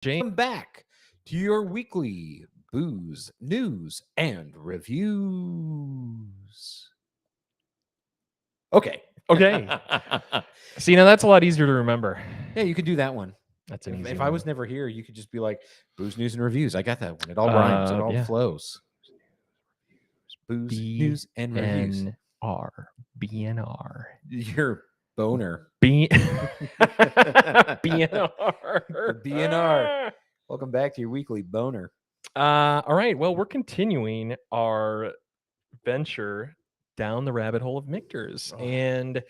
Welcome back to your weekly booze, news, and reviews. Okay. Okay. See, now that's a lot easier to remember. Yeah, you could do that one. That's an easy If one. I was never here, you could just be like, booze, news, and reviews. I got that one. It all rhymes. It all Yeah. flows. Booze, news, and reviews. BNR. BNR. Your boner. BNR. The BNR. Welcome back to your weekly boner. All right. Well, we're continuing our venture down the rabbit hole of Michters. Oh. And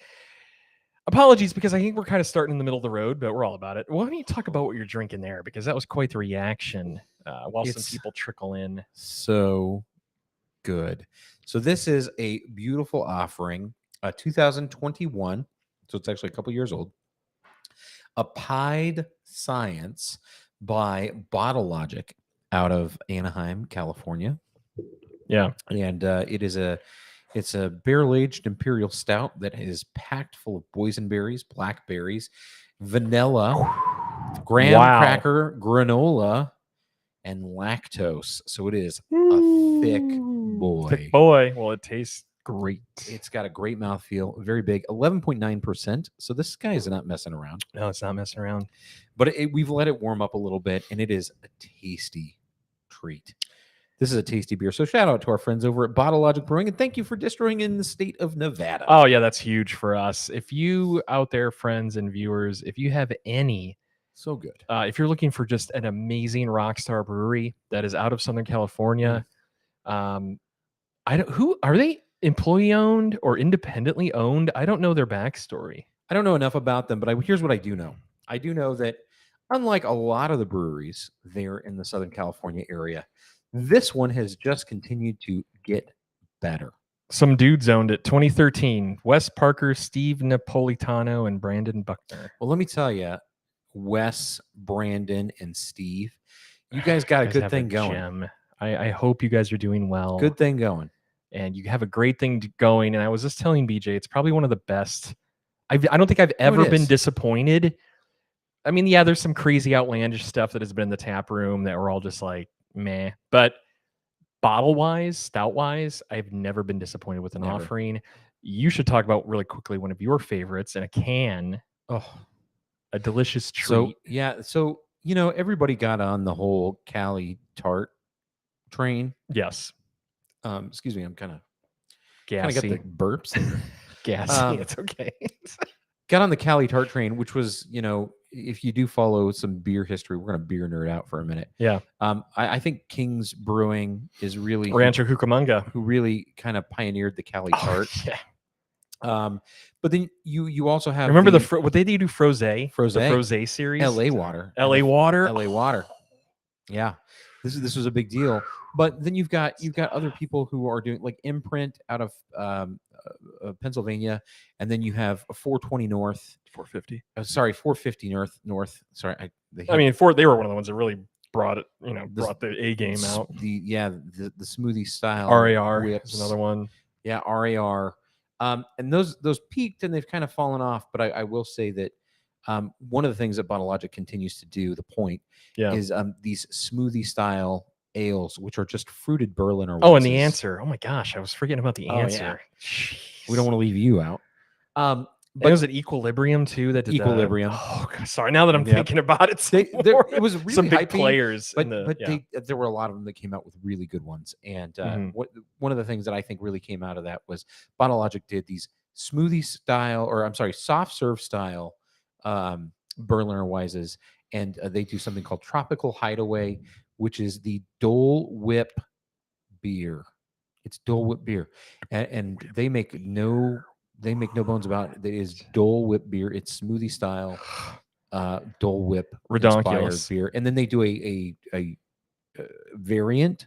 apologies, because I think we're kind of starting in the middle of the road, but we're all about it. Why don't you talk about what you're drinking there? Because that was quite the reaction while some It's people trickle in. so good. So this is a beautiful offering, 2021. So it's actually a couple years old. Applied Science by Bottle Logic out of Anaheim, California. Yeah. And it's a barrel-aged imperial stout that is packed full of boysenberries, blackberries, vanilla, graham cracker, granola, and lactose. So it is a thick boy. Thick boy. Well, it tastes great. It's got a great mouthfeel, very big, 11.9%. So this guy is not messing around. No, it's not messing around. But we've let it warm up a little bit, and it is a tasty treat. This is a tasty beer. So shout out to our friends over at Bottle Logic Brewing, and thank you for distilling in the state of Nevada. Oh, yeah, that's huge for us. If you out there, friends and viewers, if you have any, so good. If you're looking for just an amazing rock star brewery that is out of Southern California, who are they? Employee owned or independently owned? I don't know their backstory. I don't know enough about them, but here's what I do know. I do know that unlike a lot of the breweries there in the Southern California area, this one has just continued to get better. Some dudes owned it. 2013. Wes Parker, Steve Napolitano, and Brandon Buckner. Well, let me tell you, Wes, Brandon, and Steve, you guys got a good thing going. Gem. I hope you guys are doing well. Good thing going. And you have a great thing going. And I was just telling BJ, it's probably one of the best. I don't think I've ever been disappointed. I mean, yeah, there's some crazy outlandish stuff that has been in the tap room that we're all just like, meh. But bottle-wise, stout-wise, I've never been disappointed with an offering. You should talk about really quickly one of your favorites in a can. Oh, a delicious treat. So, yeah. So, everybody got on the whole Cali tart train. Yes. Excuse me, I'm kind of gassy. Got the burps. Gassy. It's okay. Got on the Cali tart train, which was, if you do follow some beer history, we're going to beer nerd out for a minute. Yeah. I think King's Brewing is really Rancho Cucamonga, who really kind of pioneered the Cali tart. Yeah. But then you also have remember what they do Frosé? The Frosé series. LA Water. LA Water. LA Water. Yeah. This was a big deal. But then you've got other people who are doing like Imprint out of Pennsylvania, and then you have 420 North, 450. 450 North. Sorry, they were one of the ones that really brought it. Brought the A game out. The smoothie style. RAR whips. is another one. Yeah, RAR. And those peaked and they've kind of fallen off. But I will say that one of the things that Bottle Logic continues to do, the point, is these smoothie style ales, which are just fruited Berliner Weisses. Oh, and the answer. Oh my gosh, I was forgetting about the answer. Yeah. We don't want to leave you out. But was it Equilibrium too? That did Equilibrium. Oh, God, sorry. Now that I'm thinking about it, it was really some big hypey, players. But there were a lot of them that came out with really good ones. And one of the things that I think really came out of that was Bottle Logic did these smoothie style, soft serve style Berliner Weisses, and they do something called Tropical Hideaway, which is the Dole Whip beer. It's Dole Whip beer, and they make no bones about it. It is Dole Whip beer. It's smoothie style Dole Whip inspired beer, and then they do a variant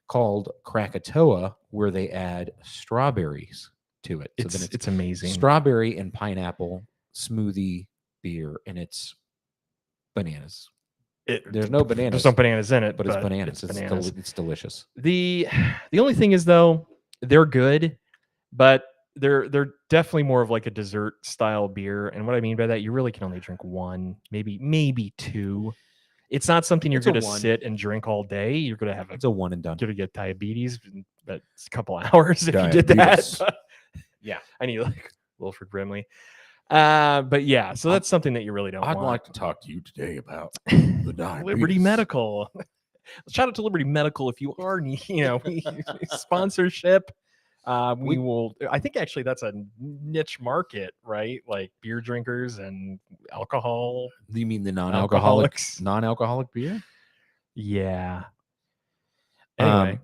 called Krakatoa where they add strawberries to it. So it's amazing. Strawberry and pineapple smoothie beer, and it's bananas. There's no bananas. There's no bananas in it, but it's bananas. It's delicious. The only thing is, though, they're good, but they're definitely more of like a dessert style beer. And what I mean by that, you really can only drink one, maybe two. It's not something you're It's a going to one. sit and drink all day. You're going to have It's a one and done. You're going to get diabetes in a couple hours if you did that. Yeah. I need like Wilford Brimley. But yeah, so that's something that you really don't want. I'd like to talk to you today about the diabetes. Liberty Medical. Shout out to Liberty Medical if you are, sponsorship. We will. I think actually that's a niche market, right? Like beer drinkers and alcohol. Do you mean the non-alcoholic beer? Yeah. Anyway.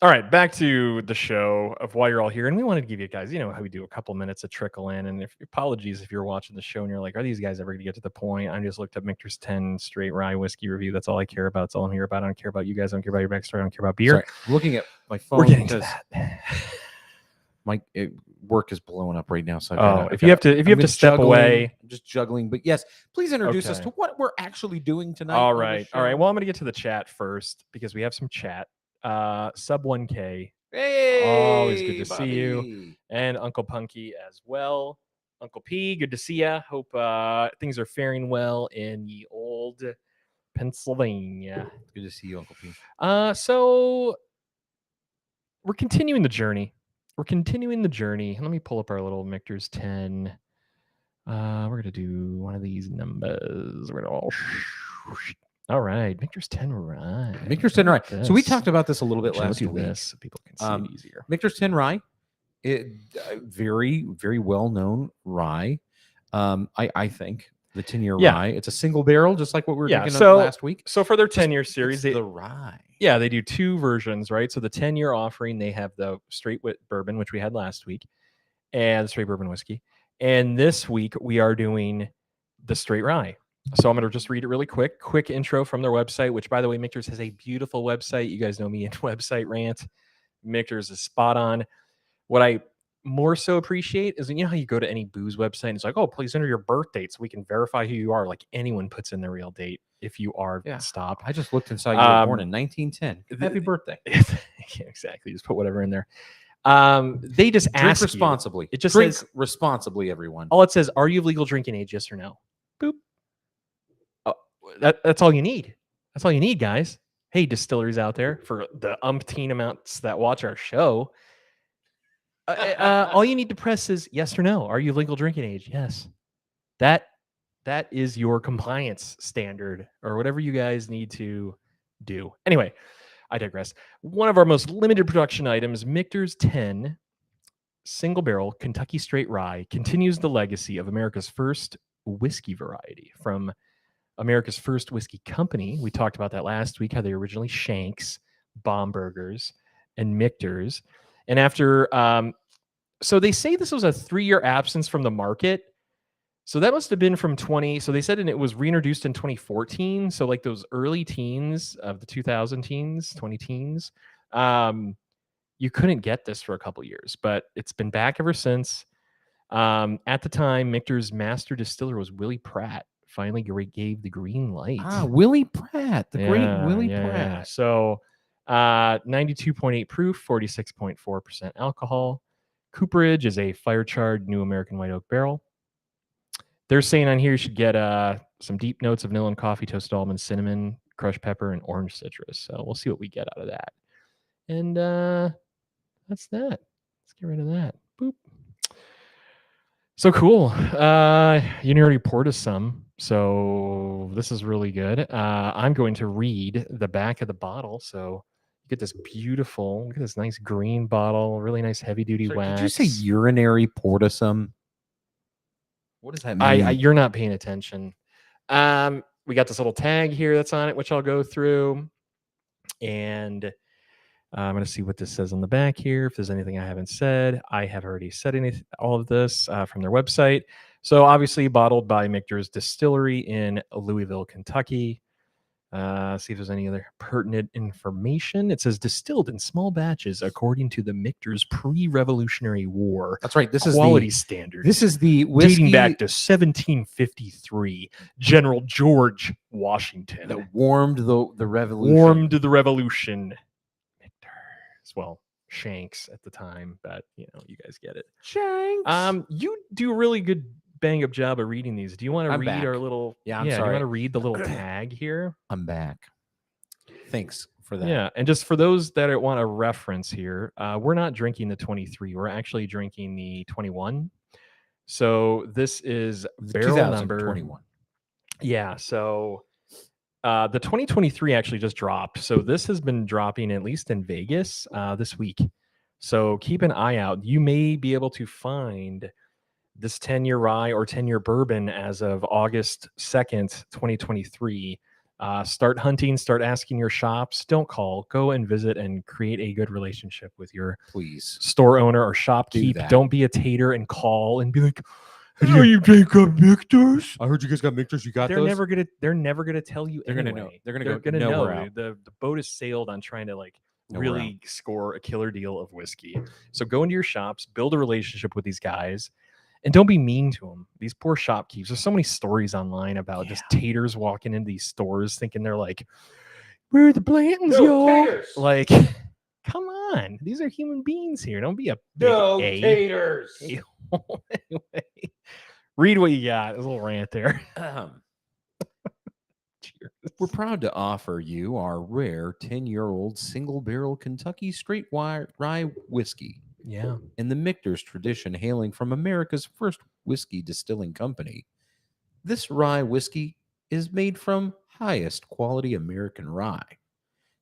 All right, back to the show of why you're all here. And we wanted to give you guys, how we do a couple minutes of trickle in. And apologies if you're watching the show and you're like, are these guys ever going to get to the point? I just looked up Michter's 10 straight rye whiskey review. That's all I care about. That's all I'm here about. I don't care about you guys. I don't care about your backstory. I don't care about beer. Sorry, I'm looking at my phone. We're getting to that. My work is blowing up right now. So if you have to step away, I'm just juggling. But yes, please introduce us to what we're actually doing tonight. All right. Well, I'm going to get to the chat first because we have some chat. Sub 1K. Hey, always good to see you. And Uncle Punky as well. Uncle P, good to see ya. Hope things are faring well in ye old Pennsylvania. Good to see you, Uncle P. So we're continuing the journey. Let me pull up our little Michter's 10. We're gonna do one of these numbers. We're gonna all right, Michter's 10 rye. Michter's 10 rye. So we talked about this a a little bit last week. This so people can see it easier. Michter's 10 rye, very, very well known rye. I think the 10-year rye. It's a single barrel, just like what we were thinking of last week. So for their 10-year series, the rye. Yeah, they do two versions, right? So the 10-year offering, they have the straight bourbon, which we had last week, and the straight bourbon whiskey. And this week we are doing the straight rye. So I'm going to just read it really quick intro from their website, which, by the way, Michter's has a beautiful website. You guys know me in website rant. Michter's is spot on. What I more so appreciate is, how you go to any booze website and it's like, oh, please enter your birth date so we can verify who you are. Like anyone puts in their real date if you are. Yeah. Stop. I just looked inside. You were born in 1910. Happy birthday. Yeah, exactly. Just put whatever in there. They just ask responsibly. It just drink says responsibly, everyone. All it says, are you of legal drinking age? Yes or no? Boop. That's all you need. That's all you need, guys. Hey, distilleries out there, for the umpteen amounts that watch our show, all you need to press is yes or no. Are you of legal drinking age? Yes. That is your compliance standard, or whatever you guys need to do. Anyway, I digress. One of our most limited production items, Michter's 10 single barrel Kentucky straight rye, continues the legacy of America's first whiskey variety. From America's first whiskey company, we talked about that last week, how they originally Shanks, Baumburgers, and Michter's. And after, so they say this was a 3-year absence from the market. So that must have been from so they said, and it was reintroduced in 2014. So like those early teens of the 2000 teens, 20 teens, you couldn't get this for a couple years, but it's been back ever since. At the time, Michter's master distiller was Willie Pratt. Finally gave the green light. Willie Pratt, the great Willie Pratt. Yeah. So 92.8 proof, 46.4% alcohol. Cooperage is a fire-charred New American White Oak barrel. They're saying on here you should get some deep notes of vanilla and coffee, toasted almonds, cinnamon, crushed pepper, and orange citrus. So we'll see what we get out of that. And that's that. Let's get rid of that. Boop. So cool. You already poured us some. So this is really good. I'm going to read the back of the bottle. So you get this beautiful, look at this nice green bottle, really nice heavy duty wax. Did you say urinary portisum? What does that mean? You're not paying attention. We got this little tag here that's on it, which I'll go through. And I'm going to see what this says on the back here. If there's anything I haven't said, I have already said all of this from their website. So obviously bottled by Michter's Distillery in Louisville, Kentucky. See if there's any other pertinent information. It says distilled in small batches according to the Michter's pre-Revolutionary War. That's right. This is quality standard. This is the whiskey dating back to 1753. General George Washington that warmed the revolution. Warmed the revolution. Well, Shanks at the time, but you guys get it. Shanks. You do really good bang up job of reading these. Do you want to I'm read back. our little? Yeah, I'm Do you want sorry. to read the little tag here? I'm back. Thanks for that. Yeah, and just for those that want a reference here, we're not drinking the 23. We're actually drinking the 21. So this is barrel number 2021. Yeah, so the 2023 actually just dropped. So this has been dropping at least in Vegas this week. So keep an eye out. You may be able to find this 10-year rye or 10-year bourbon as of August 2nd, 2023. Start hunting, start asking your shops. Don't call. Go and visit and create a good relationship with your store owner or shopkeep. Don't be a tater and call and be like, "Oh, you take up Michters? I heard you guys got Michters. You got those?" They're never gonna tell you. They're anyway. gonna know. They're They're gonna know. nowhere out. The boat has sailed on trying to like Nowhere really score a killer deal of whiskey. So go into your shops, build a relationship with these guys, and don't be mean to them. These poor shopkeepers. There's so many stories online about just taters walking into these stores thinking they're like, "We're the Blantons, y'all." Like, come on, these are human beings here. Don't be a big taters. Anyway, read what you got. There's a little rant there. Cheers. We're proud to offer you our rare 10-year-old single barrel Kentucky straight rye whiskey. Yeah. In the Michter's tradition, hailing from America's first whiskey distilling company, this rye whiskey is made from highest quality American rye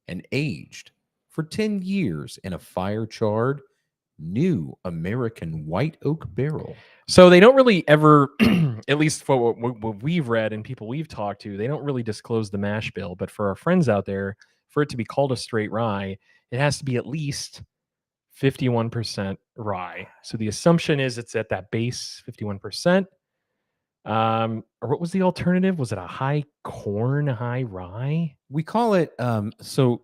and aged for 10 years in a fire-charred, new American white oak barrel. So they don't really ever, at least for what we've read and people we've talked to, they don't really disclose the mash bill. But for our friends out there, for it to be called a straight rye, it has to be at least 51% rye. So the assumption is it's at that base 51%. Or what was the alternative? Was it a high corn, high rye? We call it so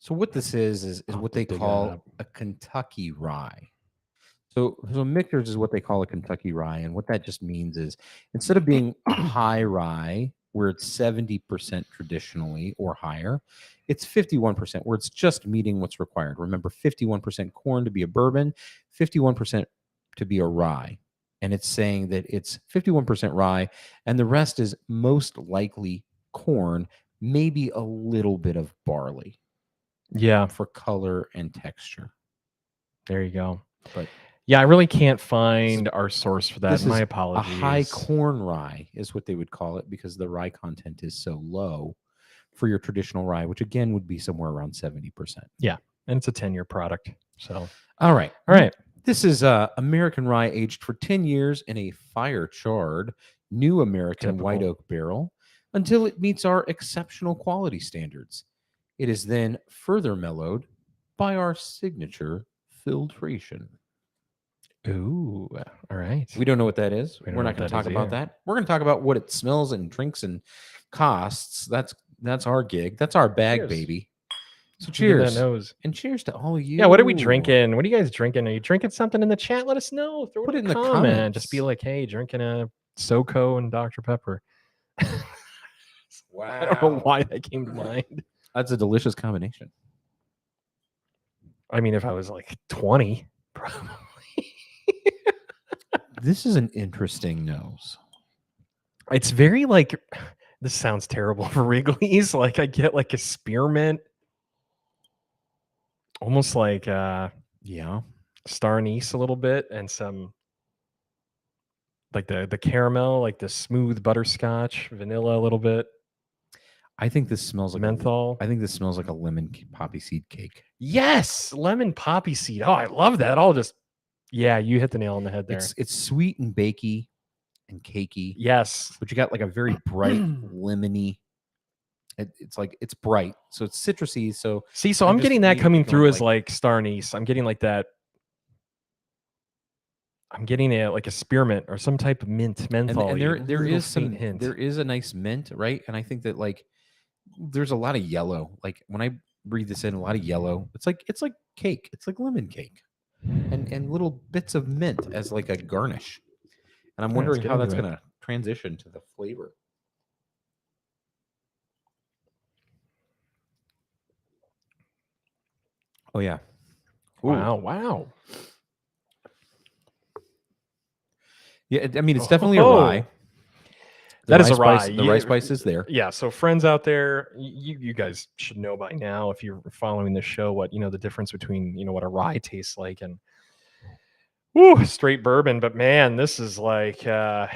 what this is what they call a Kentucky rye. So Michter's is what they call a Kentucky rye, and what that just means is instead of being a high rye where it's 70% traditionally or higher, it's 51% where it's just meeting what's required. Remember, 51% corn to be a bourbon, 51% to be a rye. And it's saying that it's 51% rye, and the rest is most likely corn, maybe a little bit of barley. Yeah. For color and texture. There you go. But yeah, I really can't find our source for that. My apologies. A high corn rye is what they would call it because the rye content is so low for your traditional rye, which again would be somewhere around 70%. Yeah, and it's a 10-year product. So, all right. This is American rye aged for 10 years in a fire-charred new American white oak barrel until it meets our exceptional quality standards. It is then further mellowed by our signature filtration. Ooh, all right. We don't know what that is. We're not going to talk about that. We're going to talk about what it smells and drinks and costs. That's our gig. That's our bag, baby. So cheers. That nose. And cheers to all of you. Yeah, what are we drinking? What are you guys drinking? Are you drinking something in the chat? Let us know. Put it in the comment. comments. Just be like, hey, drinking a SoCo and Dr. Pepper. Wow. I don't know why that came to mind. That's a delicious combination. I mean, if I was like 20, probably. This is an interesting nose. It's very like, this sounds terrible for Wrigley's. Like I get like a spearmint, almost like star anise a little bit, and some like the caramel, like the smooth butterscotch, vanilla a little bit. I think this smells like menthol. I think this smells like a lemon poppy seed cake. Yes, lemon poppy seed. Oh, I love that. I'll just you hit the nail on the head there. It's sweet and bakey and cakey. Yes, but you got like a very bright lemony. It's like it's bright, so it's citrusy. So so I'm getting that coming through as like star anise. I'm getting like that. I'm getting like a spearmint or some type of menthol. And there is some hint. There is a nice mint, right? And I think that like there's a lot of yellow. Like when I breathe this in, a lot of yellow. It's like cake. It's like lemon cake, and little bits of mint as like a garnish. And I'm wondering how that's going to transition to the flavor. Oh yeah! Ooh. Wow! Yeah, I mean, it's definitely a rye. That is a rye. The rye spice is there. Yeah. So friends out there, you guys should know by now, if you're following this show, what the difference between what a rye tastes like and straight bourbon. But man, this is like Ooh, a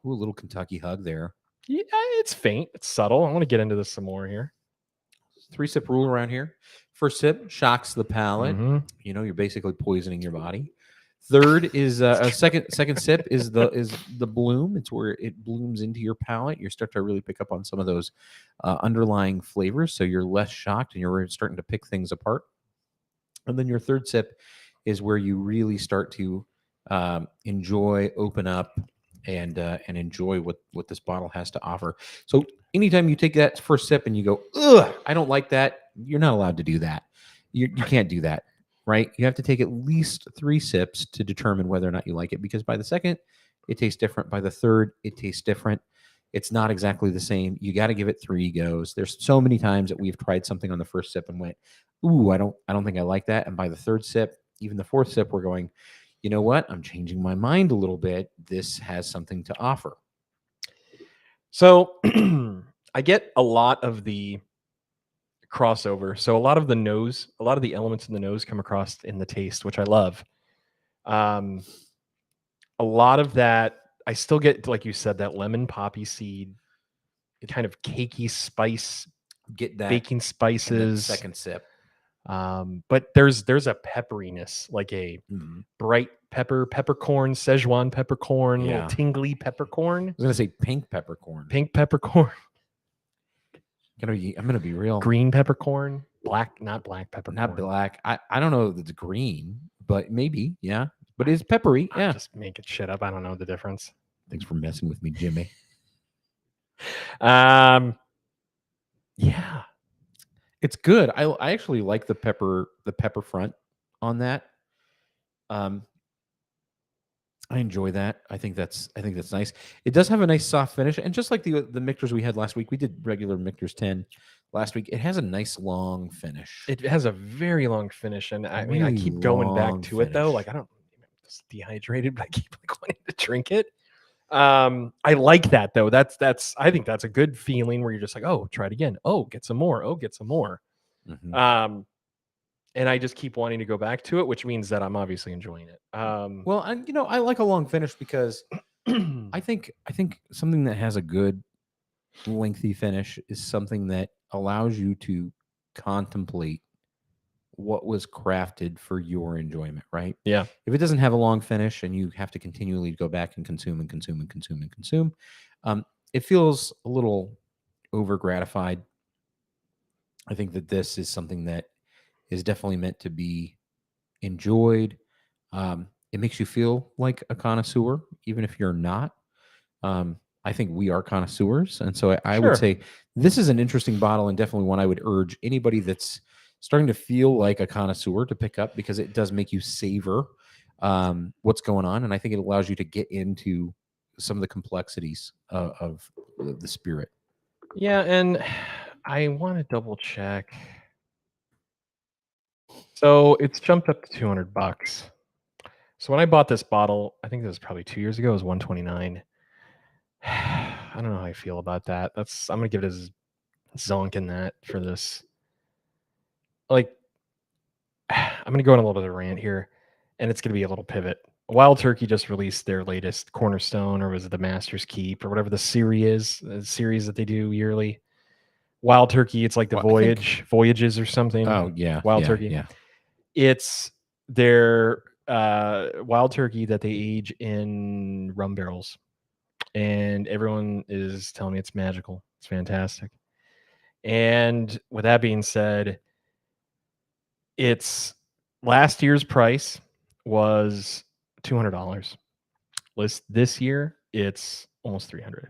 little Kentucky hug there. Yeah, it's faint. It's subtle. I want to get into this some more here. 3-sip rule around here. First sip shocks the palate. Mm-hmm. You're basically poisoning your body. Third is a second sip is the bloom. It's where it blooms into your palate. You start to really pick up on some of those underlying flavors, so you're less shocked and you're starting to pick things apart. And then your third sip is where you really start to enjoy, open up, and enjoy what this bottle has to offer. So anytime you take that first sip and you go, ugh, I don't like that, you're not allowed to do that. You can't do that, right? You have to take at least 3 sips to determine whether or not you like it, because by the second, it tastes different. By the third, it tastes different. It's not exactly the same. You got to give it 3 goes. There's so many times that we've tried something on the first sip and went, ooh, I don't think I like that. And by the third sip, even the fourth sip, we're going, you know what? I'm changing my mind a little bit. This has something to offer. So I get a lot of the crossover. So a lot of the elements in the nose come across in the taste, which I love. A lot of that, I still get, like you said, that lemon poppy seed, kind of cakey spice, get that baking spices. Second sip. But there's a pepperiness, like a bright peppercorn, Szechuan peppercorn, little tingly peppercorn. I was gonna say pink peppercorn. Pink peppercorn. I'm gonna be real. Green peppercorn, not black peppercorn. Not black. I don't know if it's green, but maybe, yeah. But it's peppery. Yeah. I'm just making shit up. I don't know the difference. Thanks for messing with me, Jimmy. Yeah. It's good. I actually like the pepper front on that. I enjoy that. I think that's nice. It does have a nice soft finish, and just like the Michters we had last week, we did regular Michters 10 last week. It has a nice long finish. It has a very long finish, and I mean, I keep going back to it though. Like I'm just dehydrated, but I keep wanting to drink it. I like that though. I think that's a good feeling where you're just like, oh, try it again. Oh, get some more. Oh, get some more. Mm-hmm. And I just keep wanting to go back to it, which means that I'm obviously enjoying it. Well, and I like a long finish because I think something that has a good lengthy finish is something that allows you to contemplate what was crafted for your enjoyment, right? Yeah. If it doesn't have a long finish and you have to continually go back and consume, it feels a little over gratified. I think that this is something that is definitely meant to be enjoyed. It makes you feel like a connoisseur, even if you're not. I think we are connoisseurs, and so I would say this is an interesting bottle and definitely one I would urge anybody that's starting to feel like a connoisseur to pick up, because it does make you savor what's going on, and I think it allows you to get into some of the complexities of the spirit. Yeah, and I want to double check. So it's jumped up to $200. So when I bought this bottle, I think this was probably 2 years ago, it was $129. I don't know how I feel about that. I'm gonna give it a zonk in that for this. Like, I'm gonna go on a little bit of a rant here, and it's gonna be a little pivot. Wild Turkey just released their latest Cornerstone, or was it the Master's Keep, or whatever the series that they do yearly. Wild Turkey, it's like the Voyages or something. Oh yeah, Wild Turkey. Yeah, it's their Wild Turkey that they age in rum barrels, and everyone is telling me it's magical. It's fantastic. And with that being said, it's last year's price was $200. This year, it's almost $300.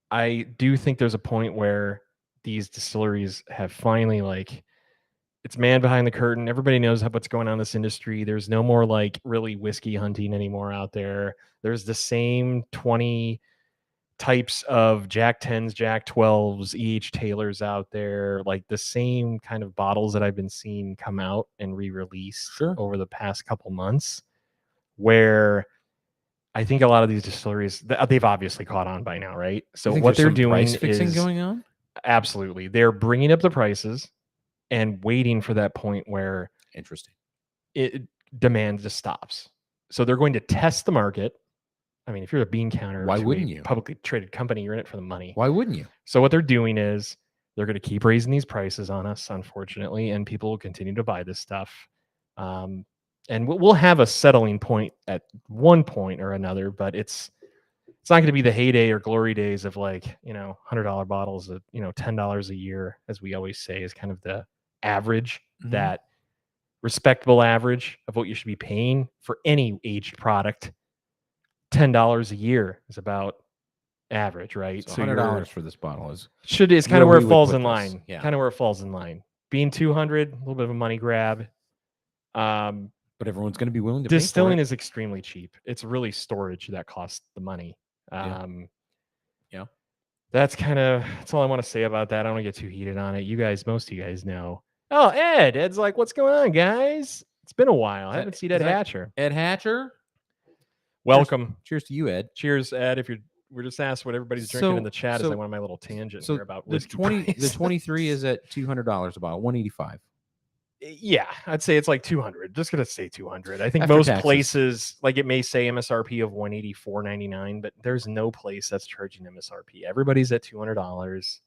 I do think there's a point where these distilleries have finally, like, it's man behind the curtain. Everybody knows what's going on in this industry. There's no more like really whiskey hunting anymore out there. There's the same 20 types of Jack 10s, Jack 12s, E.H. Taylors out there, like the same kind of bottles that I've been seeing come out and re-released over the past couple months, where I think a lot of these distilleries, they've obviously caught on by now, right? So what they're doing price fixing is going on. Absolutely, they're bringing up the prices and waiting for that point where interesting demand just stops. So they're going to test the market. I mean, if you're a bean counter, why wouldn't you? Publicly traded company, you're in it for the money. Why wouldn't you? So what they're doing is they're going to keep raising these prices on us, unfortunately, and people will continue to buy this stuff. And we'll have a settling point at one point or another, but it's not going to be the heyday or glory days of like, $100 bottles of, $10 a year, as we always say, is kind of the average, that respectable average of what you should be paying for any aged product. $10 a year is about average, right? So $100 for this bottle is kind of where it falls in line. Yeah. Kind of where it falls in line. Being $200, a little bit of a money grab. But everyone's going to be willing to distilling pay for it. Is extremely cheap. It's really storage that costs the money. Yeah. That's all I want to say about that. I don't want to get too heated on it. Most of you guys know. Oh, Ed's like, what's going on, guys? It's been a while. I haven't seen Ed Hatcher. Ed Hatcher, welcome. Cheers to you, Ed. Cheers, Ed. We're just asked what everybody's drinking in the chat. Is like one of my little tangents here about whiskey. The 23 is at $200 a bottle, $185. Yeah, I'd say it's like 200. Just gonna say 200. I think after most taxes. Places, like, it may say MSRP of $184.99, but there's no place that's charging MSRP. Everybody's at $200.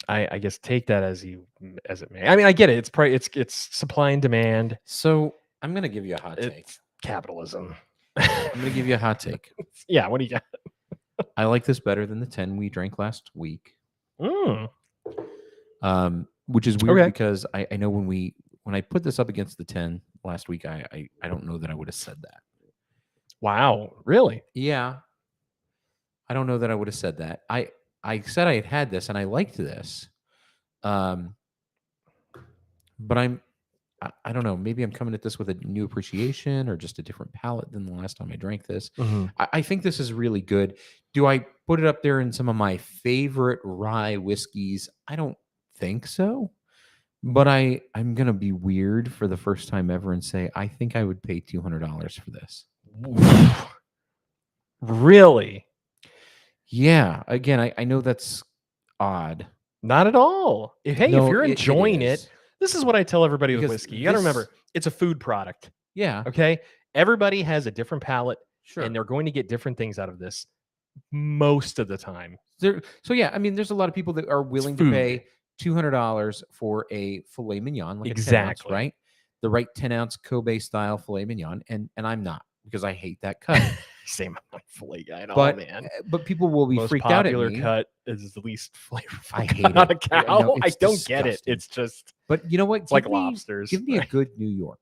I guess take that as it may. I mean, I get it. It's supply and demand. So I'm gonna give you a hot take. Capitalism. I'm gonna give you a hot take. Yeah, what do you got? I like this better than the 10 we drank last week. Which is weird because I know when I put this up against the 10 last week, I don't know that I would have said that. Wow, really? Yeah. I don't know that I would have said that. I said I had this and I liked this. But I don't know. Maybe I'm coming at this with a new appreciation or just a different palate than the last time I drank this. I think this is really good. Do I put it up there in some of my favorite rye whiskeys? I don't think so. But I'm going to be weird for the first time ever and say, I think I would pay $200 for this. Really? Yeah. Again, I know that's odd. Not at all. If you're enjoying it, this is what I tell everybody with whiskey. You got to remember, it's a food product. Yeah. Okay. Everybody has a different palate, sure, and they're going to get different things out of this most of the time. So yeah, I mean, there's a lot of people that are willing to pay $200 for a filet mignon, like exactly. a 10 ounce, right? The right 10-ounce Kobe style filet mignon, and I'm not, because I hate that cut. Same, I'm not a filet guy at all, man. But people will be most freaked out at me. Popular cut is the least flavorful. I hate it. On a cow. I don't disgusting. Get it. It's just. But you know what? It's like lobsters. Give me a good New York.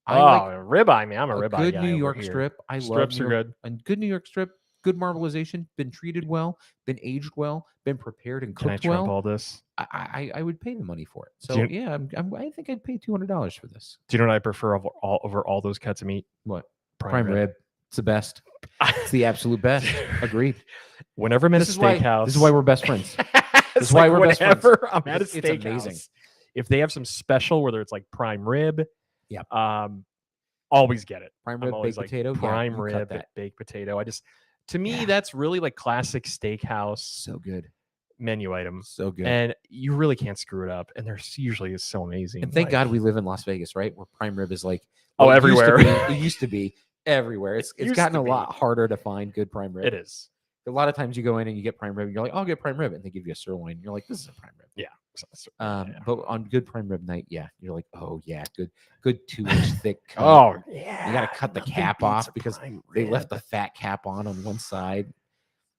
Ribeye, man. I'm a ribeye guy. Good New York strip. I love strips are good. A good New York strip. Good marbleization, been treated well, been aged well, been prepared and cooked well. Can I trump all this? I would pay the money for it. So I think I'd pay $200 for this. Do you know what I prefer over all those cuts of meat? What? Prime rib. It's the best. It's the absolute best. Agreed. Whenever I'm at a steakhouse, this is why we're best friends. This is why we're best friends. I'm at a steakhouse. It's amazing. If they have some special, whether it's like prime rib, always get it. Prime rib, baked potato, prime rib, baked potato. To me, that's really like classic steakhouse. So good. Menu item. So good. And you really can't screw it up. And they're usually is so amazing. And thank God we live in Las Vegas, right? Where prime rib is like everywhere. It used to be everywhere. It's gotten a lot harder to find good prime rib. It is. A lot of times you go in and you get prime rib, and you're like, I'll get prime rib, and they give you a sirloin. And you're like, this is a prime rib. Yeah. But on good prime rib night, you're like, oh yeah, good 2-inch thick cut. Oh yeah, you got to cut the cap off because they left the fat cap on one side.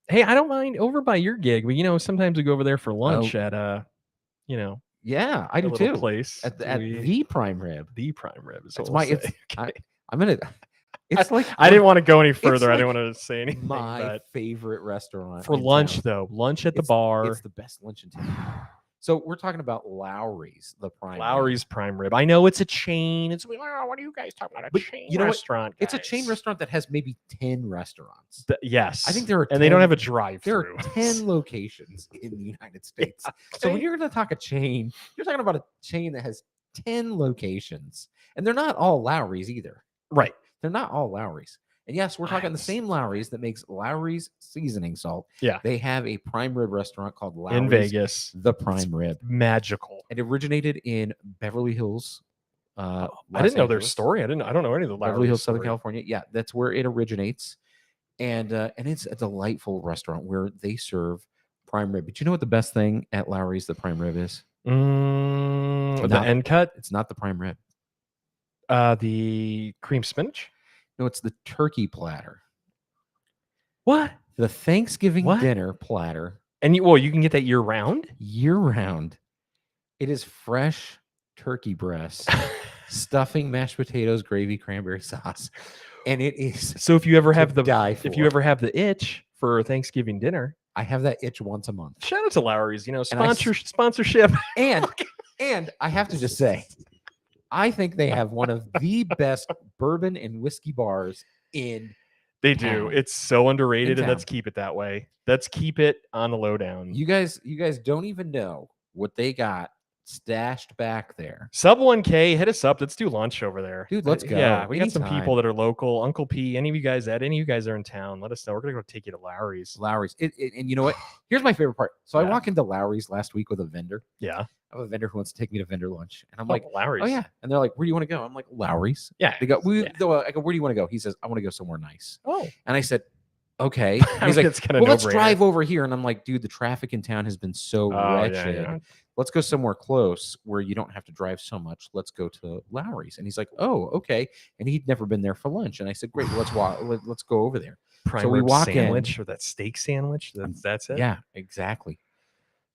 Hey, I don't mind over by your gig, but sometimes we go over there for lunch at yeah, I do too. Place at the prime rib. The prime rib is it's my. It's, okay. I'm gonna. It's like I didn't want to go any further. I didn't want to say anything. My favorite restaurant for lunch, though. Lunch at the bar. It's the best lunch in town. So we're talking about Lowry's, the prime. Lowry's prime rib. I know it's a chain. It's what are you guys talking about? Chain restaurant. It's a chain restaurant that has maybe 10 restaurants. Yes, I think there are, 10, and they don't have a drive-through. There are 10 locations in the United States. Yeah. So when you're going to talk a chain, you're talking about a chain that has 10 locations, and they're not all Lowry's either. Right. They're not all Lowry's. And yes, we're talking the same Lowry's that makes Lowry's seasoning salt. Yeah. They have a prime rib restaurant called Lowry's in Vegas. The Prime Rib. Magical. It originated in Beverly Hills. I didn't know their story. I don't know any of the Beverly Hills, story. Southern California. Yeah, that's where it originates. And it's a delightful restaurant where they serve prime rib. But you know what the best thing at Lowry's The Prime Rib is? The end cut? It's not the prime rib. The cream spinach? No, it's the turkey platter. What? The Thanksgiving dinner platter. And you can get that year round? Year round. It is fresh turkey breast, stuffing, mashed potatoes, gravy, cranberry sauce. And it is so if you ever have the itch for Thanksgiving dinner, I have that itch once a month. Shout out to Lowry's, sponsorship. And I have to just say, I think they have one of the best bourbon and whiskey bars in They do. It's so underrated, and let's keep it that way. Let's keep it on the lowdown. You guys don't even know what they got stashed back there. Sub 1K, hit us up. Let's do lunch over there. Dude, let's go. Yeah, we got some people that are local. Uncle P, any of you guys are in town, let us know. We're going to go take you to Lowry's. And you know what? Here's my favorite part. So I walk into Lowry's last week with a vendor. Yeah. I have a vendor who wants to take me to vendor lunch. And I'm like, Lowry's. Oh, yeah. And they're like, where do you want to go? I'm like, Lowry's. Yeah. They go, I go, where do you want to go? He says, I want to go somewhere nice. Oh. And I said, okay. He's like, well, let's drive over here. And I'm like, dude, the traffic in town has been so wretched. Yeah. Let's go somewhere close where you don't have to drive so much. Let's go to Lowry's. And he's like, oh, okay. And he'd never been there for lunch. And I said, great, let's walk. Let's go over there. So we walk sandwich in, or that steak sandwich. That's it. Yeah, exactly.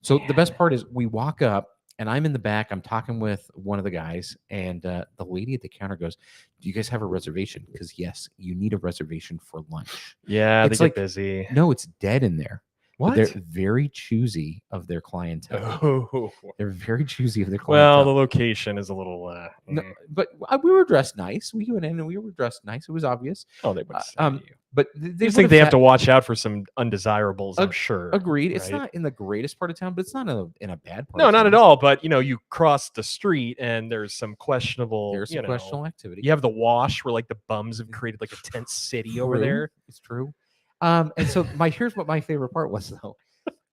So the best part is we walk up and I'm in the back. I'm talking with one of the guys, and the lady at the counter goes, do you guys have a reservation? Because yes, you need a reservation for lunch. Yeah, it's like busy. No, it's dead in there. What? They're very choosy of their clientele. Oh. They're very choosy of their clientele. Well, the location is a little. No, but we were dressed nice. We went in and we were dressed nice. It was obvious. Oh, they would. But they just think they have to watch out for some undesirables. I'm sure. Agreed. Right? It's not in the greatest part of town, but it's not in a bad part. No, not at all. But you cross the street and there's some questionable. There's some questionable activity. You have the wash where like the bums have created like a tent city over there. It's true. And so here's what my favorite part was though.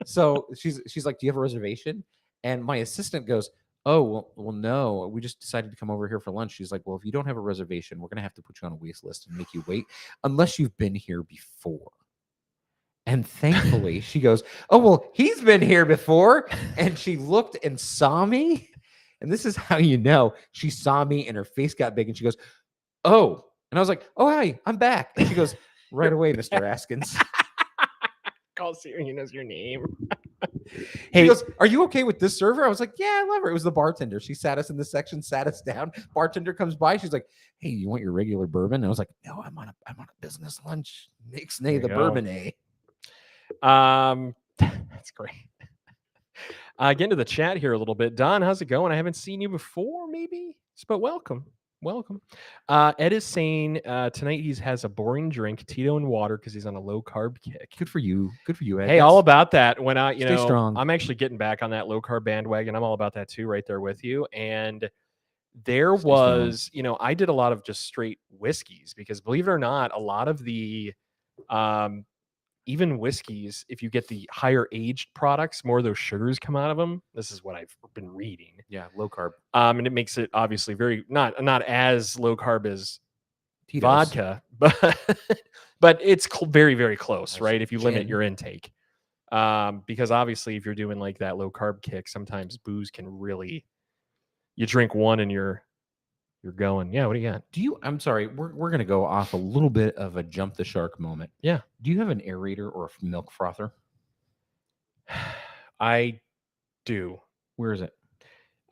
So she's like, do you have a reservation? And my assistant goes, oh, well, no, we just decided to come over here for lunch. She's like, well, if you don't have a reservation, we're going to have to put you on a wait list and make you wait unless you've been here before. And thankfully she goes, oh, well, he's been here before. And she looked and saw me. And this is how you know she saw me and her face got big. And she goes, oh, and I was like, oh, hi, I'm back. And she goes, right away, Mr. Askins. Calls you and he knows your name. Hey, he goes, are you okay with this server? I was like, yeah, I love her. It was the bartender. She sat us in the section, sat us down. Bartender comes by. She's like, hey, you want your regular bourbon? And I was like, no, I'm on a business lunch. Nix nay the bourbon a. That's great. Get into the chat here a little bit. Don, how's it going? I haven't seen you before, maybe, but welcome. Ed is saying tonight he has a boring drink, Tito and water, because he's on a low carb kick. Good for you, Ed. Hey, all about that. When I, stay strong. I'm actually getting back on that low carb bandwagon. I'm all about that too, right there with you. And there was, I did a lot of just straight whiskeys because, believe it or not, a lot of the even whiskeys, if you get the higher aged products, more of those sugars come out of them. This is what I've been reading. Yeah, low carb. And it makes it obviously very not as low carb as Tito's. Vodka, but it's very, very close, right? If you limit your intake. Because obviously if you're doing like that low carb kick, sometimes booze can really, you drink one and you're going, yeah, what do you got? I'm sorry, we're going to go off a little bit of a jump the shark moment. Yeah. Do you have an aerator or a milk frother? I do. Where is it?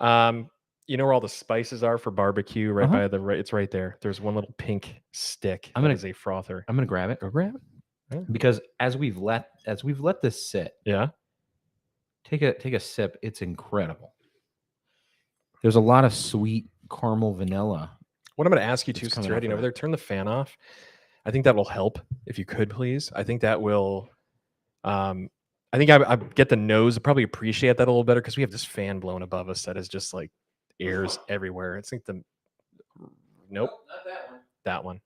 You know where all the spices are for barbecue, right by it's right there. There's one little pink stick. That is a frother. I'm going to grab it. Go grab it. Yeah. Because as we've let this sit. Yeah. Take a sip. It's incredible. There's a lot of sweet caramel vanilla. What I'm going to ask you too, since you're heading over there, turn the fan off. I think that will help if you could, please. I think that will. I think I get the nose. I probably appreciate that a little better because we have this fan blowing above us that is just like airs everywhere. It's like nope, not that one. That one.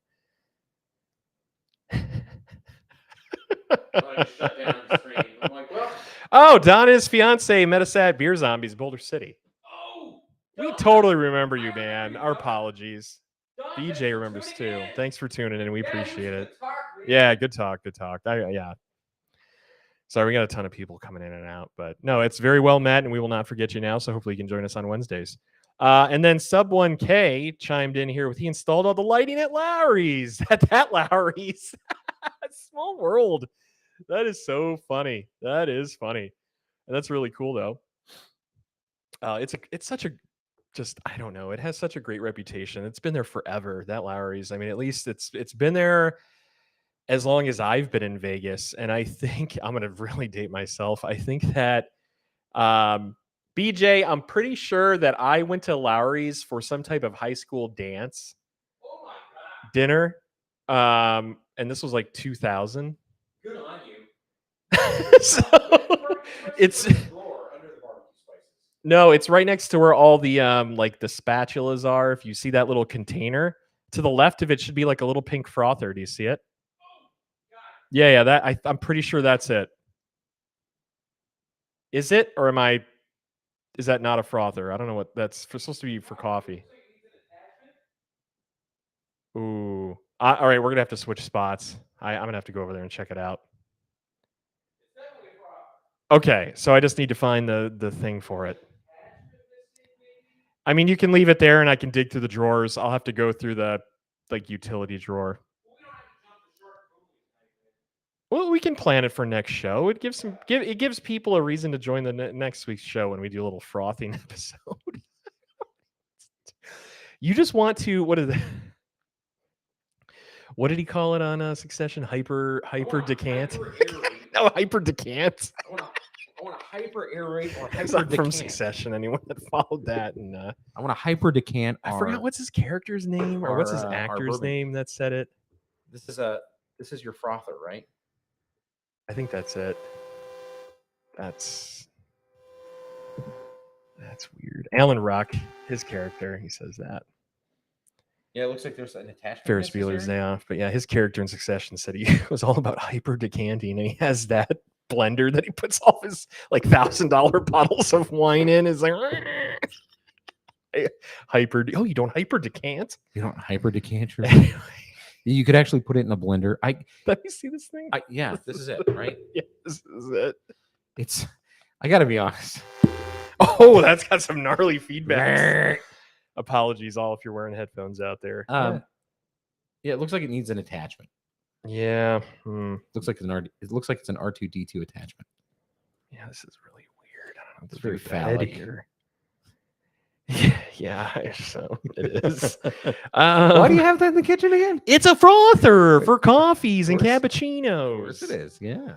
Shut down the stream. I'm like, well. Oh, Donna's fiance met us at Beer Zombies, Boulder City. Oh, We totally remember you, man. Our apologies. BJ remembers too. Thanks for tuning in. We appreciate it. Yeah, good talk. Good talk. Yeah. Sorry, we got a ton of people coming in and out, but no, it's very well met, and we will not forget you now. So hopefully you can join us on Wednesdays. And then Sub 1K chimed in here with he installed all the lighting at Lowry's. At that Lowry's. Small world. That is so funny. That is funny. And that's really cool though. It's such a just I don't know. It has such a great reputation. It's been there forever. That Lowry's. I mean, at least it's been there as long as I've been in Vegas. And I think I'm gonna really date myself. I think that BJ, I'm pretty sure that I went to Lowry's for some type of high school dance dinner. And this was like 2000. Good on you. So it's no, it's right next to where all the like the spatulas are. If you see that little container to the left of it, should be like a little pink frother. Do you see it? Yeah. That I'm pretty sure that's it. Is it, or is that not a frother? I don't know what that's supposed to be for coffee. Ooh. All right, we're gonna have to switch spots. I'm gonna have to go over there and check it out. Okay, so I just need to find the thing for it. I mean, you can leave it there, and I can dig through the drawers. I'll have to go through the utility drawer. Well, we can plan it for next show. It gives people a reason to join the next week's show when we do a little frothing episode. You just want to what did he call it on Succession? Hyper decant. No, hyper decant. I want to hyper aerate or hyper decant. From Succession. Anyone that followed that, and I want to hyper decant. I forgot what's his character's name or what's his actor's name that said it. This is your frother, right? I think that's it. That's weird. Alan Ruck, his character, he says that. Yeah, it looks like there's an attachment. Ferris Bueller's Day Off, but yeah, his character in Succession said he was all about hyper decanting, and he has that blender that he puts all his like $1,000 bottles of wine in. Is like hyper. Oh, you don't hyper decant? You don't hyper decant your. You could actually put it in a blender. Let me see this thing. Yeah, this is it, right? Yeah, this is it. I gotta be honest. Oh, that's got some gnarly feedback. Apologies, all if you're wearing headphones out there. Yeah, it looks like it needs an attachment. Yeah, looks like it looks like it's an R2D2 attachment. Yeah, this is really weird. I don't know. It's very phallic here. Yeah, so it is. Why do you have that in the kitchen again? It's a frother for coffees and cappuccinos. Of course it is. Yeah.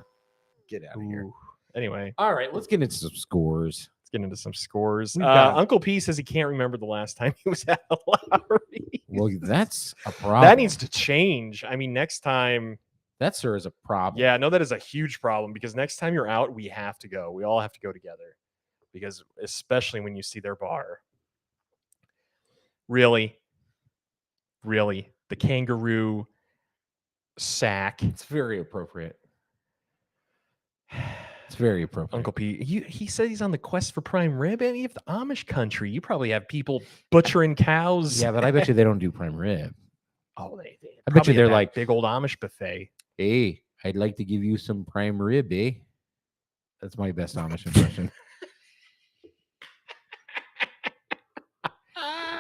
Get out of here. Anyway. All right, let's get into some scores. Uncle P says he can't remember the last time he was at a Lowry's. Well, that's a problem. That needs to change. I mean, next time. That, sir, is a problem. Yeah, no, that is a huge problem because next time you're out, we have to go. We all have to go together because especially when you see their bar. Really, the kangaroo sack. It's very appropriate. It's very appropriate. Uncle P, he said he's on the quest for prime rib, and you have the Amish country. You probably have people butchering cows. Yeah, but I bet you they don't do prime rib. Oh, I bet you they're like big old Amish buffet. Hey, I'd like to give you some prime rib, eh? That's my best Amish impression.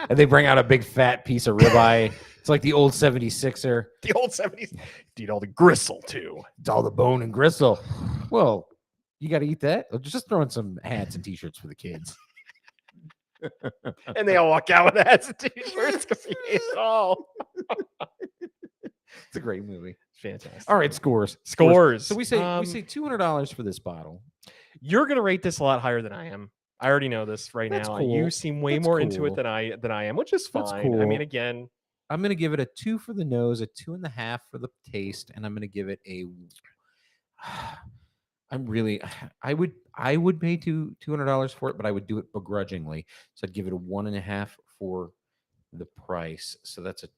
And they bring out a big fat piece of ribeye. It's like the old 76er. The old 70s. Eat all the gristle, too. It's all the bone and gristle. Well, you got to eat that. Just throw in some hats and T-shirts for the kids. And they all walk out with hats and T-shirts because he ate it all. It's a great movie. Fantastic. All right, scores. So we say $200 for this bottle. You're going to rate this a lot higher than I am. I already know this right now. Cool. You seem way more into it than I am, which is fine. That's cool. I mean, again, I'm going to give it a 2 for the nose, a 2.5 for the taste, and I'm going to give it a. I would pay $200 for it, but I would do it begrudgingly. So I'd give it a 1.5 for the price. So that's a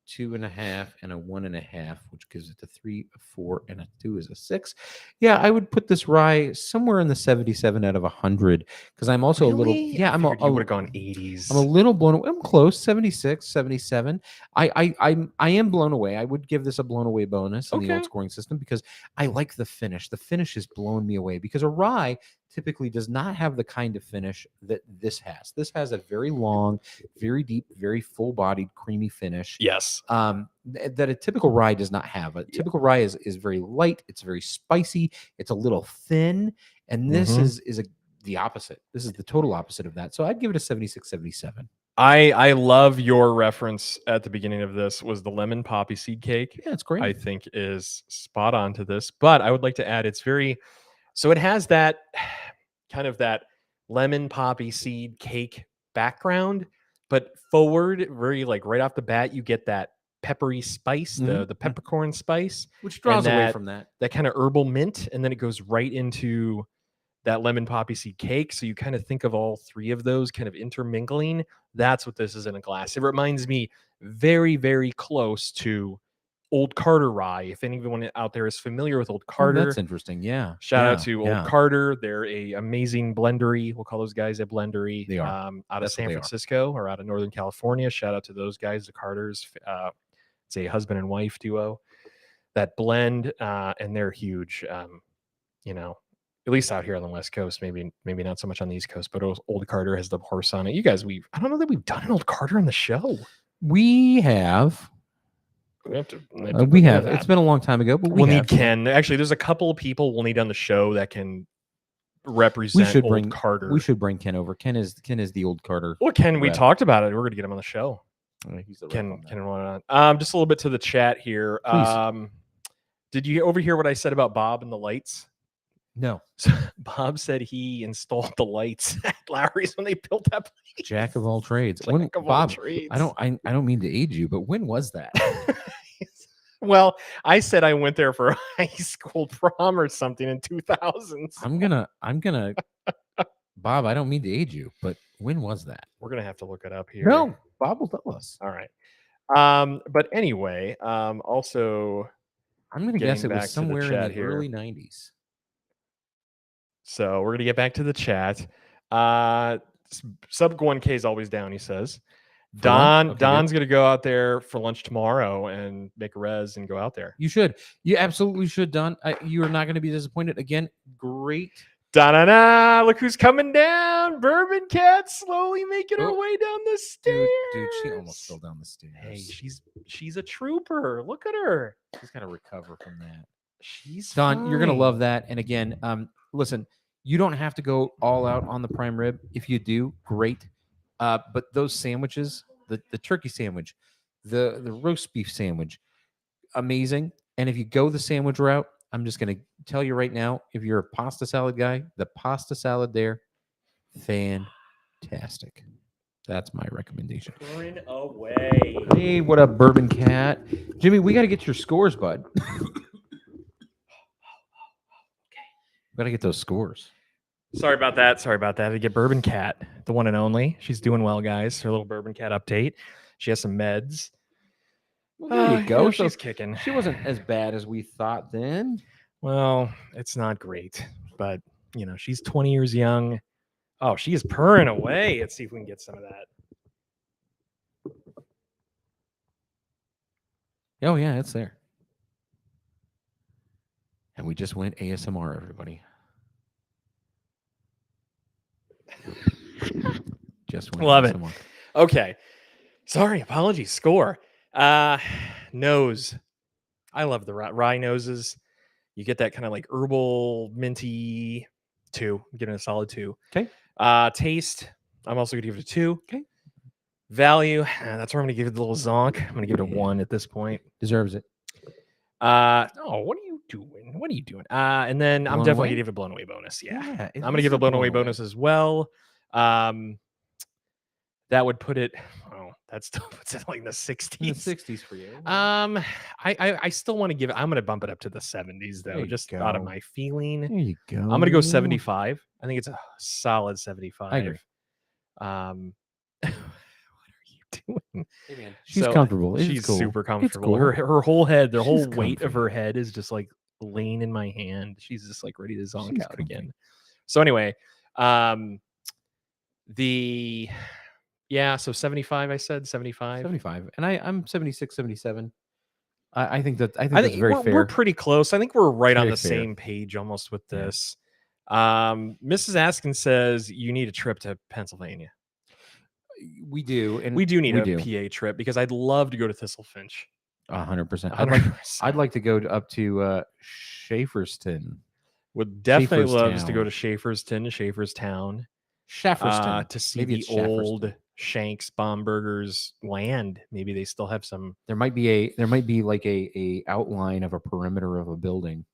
2.5, and a 1.5, which gives it a 3, a 4, and a 2 is a 6. Yeah, I would put this rye somewhere in the 77 out of 100 because I'm also a little. Really? Yeah, I figured you would have gone 80s. I'm a little blown away. I'm close, 76, 77. I am blown away. I would give this a blown away bonus in the old scoring system because I like the finish. The finish has blown me away because a rye typically does not have the kind of finish that this has. This has a very long, very deep, very full-bodied, creamy finish. Yes. That a typical rye does not have. A typical rye is very light. It's very spicy. It's a little thin, and this is the opposite. This is the total opposite of that. So I'd give it a 76, 77. I love your reference at the beginning of this was the lemon poppy seed cake. Yeah, it's great. I think is spot on to this, but I would like to add it's very. So it has that kind of that lemon poppy seed cake background, but forward, very like right off the bat, you get that peppery spice, the peppercorn spice, which draws away from that kind of herbal mint, and then it goes right into that lemon poppy seed cake. So you kind of think of all three of those kind of intermingling. That's what this is in a glass. It reminds me very, very close to Old Carter rye. If anyone out there is familiar with Old Carter, that's interesting. Yeah. Shout out to Old Carter. They're a amazing blendery. We'll call those guys a blendery. They are out of San Francisco or out of Northern California. Shout out to those guys, the Carters. It's a husband and wife duo that blend, and they're huge. At least out here on the West Coast, maybe not so much on the East Coast, but Old Carter has the horse on it. You guys, I don't know that we've done an Old Carter on the show. We have. We have to. It's been a long time ago, but we'll need Ken. Actually, there's a couple of people we'll need on the show that can represent Old Carter. We should bring Ken over. Ken is the Old Carter. Well, Ken, we talked about it. We're going to get him on the show. He's the Ken on. Just a little bit to the chat here. Did you overhear what I said about Bob and the lights? No. So Bob said he installed the lights at Lowry's when they built that place. Jack of all trades. All trades. I don't mean to age you, but when was that? Well, I said I went there for a high school prom or something in 2000s. I'm gonna Bob, I don't mean to age you, but when was that? We're gonna have to look it up here. No, Bob will tell us. All right. But anyway, also I'm gonna guess it was somewhere in the early 90s. So we're gonna get back to the chat. Sub 1K is always down, he says. Don's going to go out there for lunch tomorrow and make a res and go out there. You should. You absolutely should, Don. You are not going to be disappointed. Again, great. Da-na-na! Look who's coming down. Bourbon Cat slowly making her way down the stairs. Dude, she almost fell down the stairs. Hey, she's a trooper. Look at her. She's got to recover from that. She's Don, fine. You're going to love that. And again, listen, you don't have to go all out on the prime rib. If you do, great. But those sandwiches, the turkey sandwich, the roast beef sandwich, amazing. And if you go the sandwich route, I'm just going to tell you right now, if you're a pasta salad guy, the pasta salad there, fantastic. That's my recommendation. Turn away. Hey, what up, Bourbon Cat? Jimmy, we got to get your scores, bud. Got to get those scores. Sorry about that. To get Bourbon Cat, the one and only. She's doing well, guys. Her little Bourbon Cat update. She has some meds. Well, there you go. She's kicking. She wasn't as bad as we thought then. Well, it's not great, but she's 20 years young. Oh, she is purring away. Let's see if we can get some of that. Oh yeah, it's there. And we just went ASMR, everybody. Just went Love ASMR. it. Okay. Sorry, apologies. Score. Nose. I love the rye noses. You get that kind of like herbal, minty 2. I'm giving it a solid 2. Okay. Taste. I'm also going to give it a 2. Okay. Value. That's where I'm going to give it a little zonk. I'm going to give it a 1 at this point. Deserves it. Oh, what are you doing? And then I'm definitely going to give it a blown away bonus. Yeah. I'm going to give it a blown away bonus as well. That would put it. Oh, that still puts it like in the 60s. In the 60s for you. I still want to give it. I'm going to bump it up to the 70s though, just out of my feeling. There you go. I'm going to go 75. I think it's a solid 75. I agree. What are you doing? Hey man, she's comfortable. She's cool. Super comfortable. Cool. Her whole head, the whole weight of her head is just like laying in my hand. She's just like ready to zonk out again. So anyway, so 75, I said 75. 75. And I'm 76, 77. I think that's very fair. We're pretty close. I think we're right on the same page almost with this. Mrs. Askin says you need a trip to Pennsylvania. We do, and we do need a PA trip because I'd love to go to Thistlefinch. 100%. I'd like to go up to Schaeferston. Would definitely love to go to Schaeferstown, to see the old Shanks Bombergers land. Maybe they still have some. There might be like a outline of a perimeter of a building.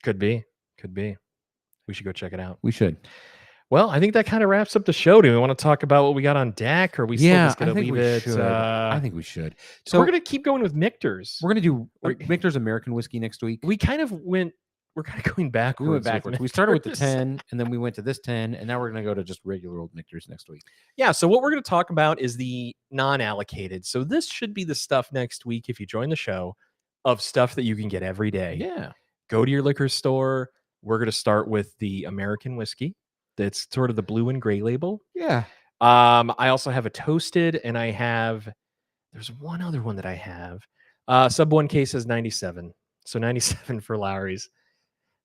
Could be. We should go check it out. We should. Well, I think that kind of wraps up the show. Do we want to talk about what we got on deck, or we still just going to leave it? I think we should. So we're going to keep going with Michter's. We're going to do Michter's American whiskey next week. We're kind of going backwards. We went backwards. We started with the 10, and then we went to this 10, and now we're going to go to just regular old Michter's next week. Yeah, so what we're going to talk about is the non-allocated. So this should be the stuff next week, if you join the show, of stuff that you can get every day. Yeah. Go to your liquor store. We're going to start with the American whiskey. That's sort of the blue and gray label. Yeah. I also have a toasted, and there's one other one that I have. Sub 1K says 97. So 97 for Lowry's.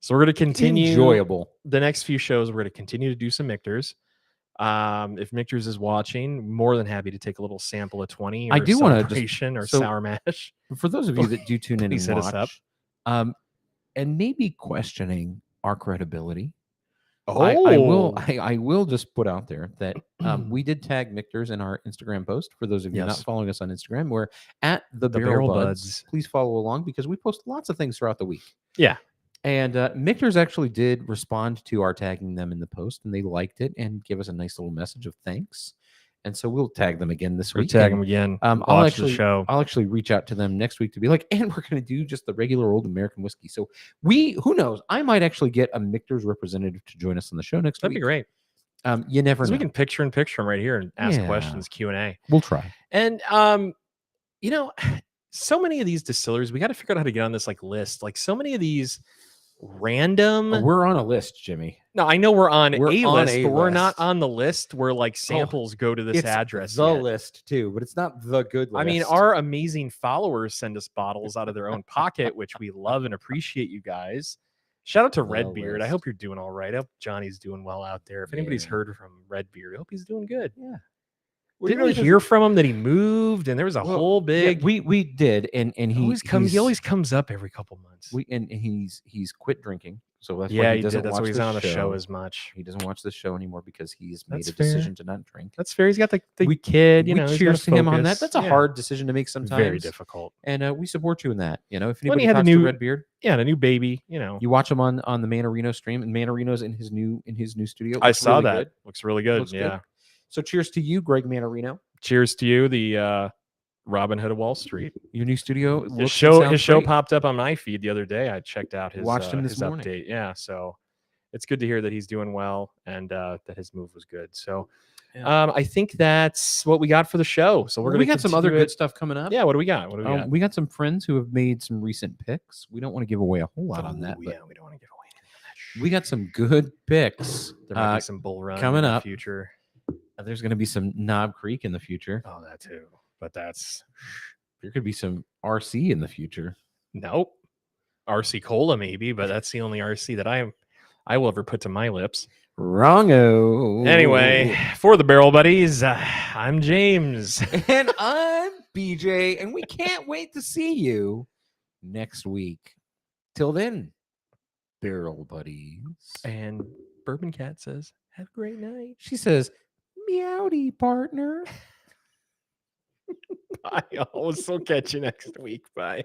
So we're going to continue enjoyable. The next few shows. We're going to continue to do some Michters. If Michters is watching, more than happy to take a little sample of 20. Or I do want to sour mash. For those of you that do tune in and watch, and maybe questioning our credibility. I will just put out there that we did tag Michter's in our Instagram post. For those of you not following us on Instagram, we're at the Barrel Buds. Please follow along because we post lots of things throughout the week. Yeah. And Michter's actually did respond to our tagging them in the post, and they liked it and give us a nice little message of thanks. And so we'll tag them again this week. Tag them again. I'll actually reach out to them next week to be like, and we're going to do just the regular old American whiskey. So who knows? I might actually get a Michter's representative to join us on the show next week. That'd be great. You never know. We can picture in picture them right here and ask questions, Q&A. We'll try. And, so many of these distillers, we got to figure out how to get on this list. So many of these random. We're on a list, Jimmy. No, I know we're on a list, but we're not on the list where samples go to this address. The list too, but it's not the good list. I mean, our amazing followers send us bottles out of their own pocket, which we love and appreciate, you guys. Shout out to Redbeard. I hope you're doing all right. I hope Johnny's doing well out there. If anybody's heard from Redbeard, I hope he's doing good. Yeah. Didn't we hear from him that he moved and there was a whole big? Yeah, we did, and he always comes up every couple months. He's quit drinking, so that's why he doesn't. That's why he's not on the show as much. He doesn't watch the show anymore because he's made a decision to not drink. That's fair. He's got the kid. Cheers to him on that. That's a hard decision to make sometimes. Very difficult. And we support you in that. If anybody talks to Redbeard, the new baby. You watch him on the Manarino stream, and Manarino's in his new studio. I saw that. Looks really good. Yeah. So cheers to you, Greg Manarino. Cheers to you, the Robin Hood of Wall Street. Your new studio. His show popped up on my feed the other day. I checked out his his morning update. Yeah, so it's good to hear that he's doing well and that his move was good. So I think that's what we got for the show. So we got some other good stuff coming up. Yeah, what do we got? We got some friends who have made some recent picks. We don't want to give away a whole lot on that. Yeah, we don't want to give away anything on that. We got some good picks. There might be some bull run coming in up. The future. There's going to be some Knob Creek in the future. Oh, that too. But there could be some RC in the future. Nope. RC Cola maybe, but that's the only RC that I will ever put to my lips. Wrongo. Anyway, for the Barrel Buddies, I'm James. And I'm BJ, and we can't wait to see you next week. Till then, Barrel Buddies. And Bourbon Cat says, have a great night. She says, meowdy, partner. Bye. We'll catch you next week. Bye.